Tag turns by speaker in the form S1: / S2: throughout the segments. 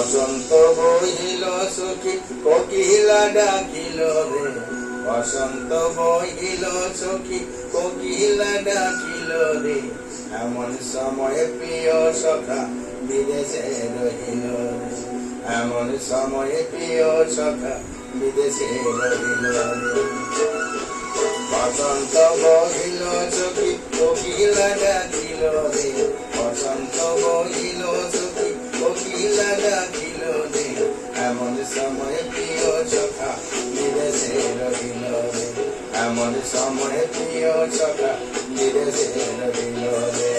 S1: বসন্ত বহিল সখী কোকিলা ডাকিল রে, বসন্ত বহিল সখী কোকিলা ডাকিল রে, এমন সময় প্রিয় সখা বিদেশে রহিল রে, এমন সময় প্রিয় সখা বিদেশে রহিল রে। বসন্ত বহিল সখী কোকিলা ডাকিল রে, বসন্ত বহিল সখী কোকিলা ডাকিল রে, এমন সময় প্রিয় সখা বিদেশে রহিল রে, এমন সময় প্রিয় সখা বিদেশে রহিল রে।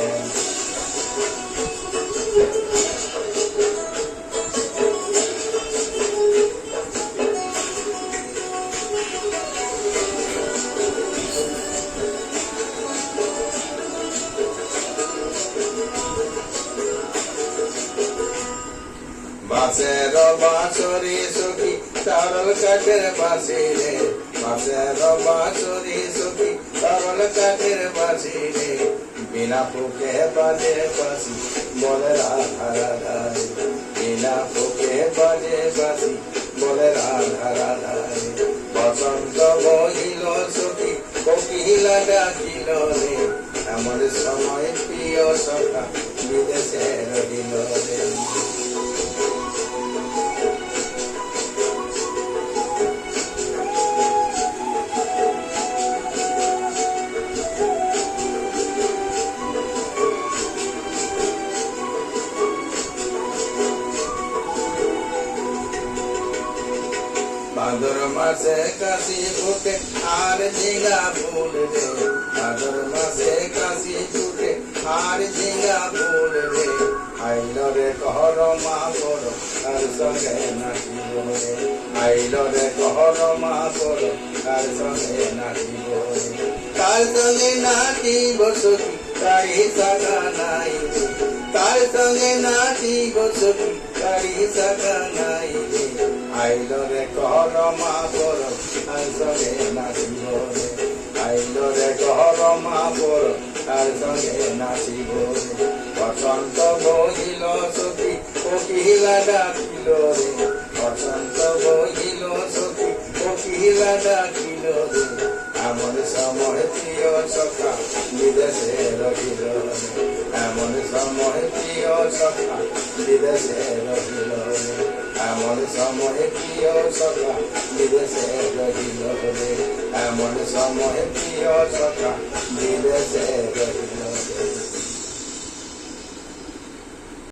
S1: বাঁশের বাঁশরি সখী সরল কাঠের বাঁশি রে, বাঁশের বাঁশরি সখী সরল কাঠের বাঁশি রে, বিনা ফুকে বাজে বাঁশি বলে রাধা রাধা রে, বিনা ফুকে বাজে বাঁশি বলে রাধা রাধা রে। বসন্ত বহিল সখী কোকিলা ডাকিল রে, এমন সময় প্রিয় সখা বিদেশে রহিল রে। ভাদর মাসে কাশি ফুটে আর ঝিঙ্গা ফুল রে, ভাদর মাসে কাশি ফুটে আর ঝিঙ্গা ফুল রে, আইল রে কহর মা পর তার সঙ্গে নাচিব রে, আইল রে কহর মা পর তার সঙ্গে নাচিব রে, তার সঙ্গে নাচিব সখী তারি সাগা নাই রে, তার সঙ্গে নাচিব সখী তারি সাগা নাই রে, আইল রে কহর মা পর তার সঙ্গে নাচিব রে, আইল রে কহর মা পর তার সঙ্গে নাচিব রে। বসন্ত বহিল সখী কোকিলা ডাকিল রে, বসন্ত বহিল সখী কোকিলা ডাকিল রে, এমন সময় প্রিয় সখা বিদেশে রহিল রে, এমন সময় প্রিয় সখা বিদেশে রহিল রে, এমন সময় প্রিয় সখা বিদেশে রহিল রে, এমন সময় প্রিয় সখা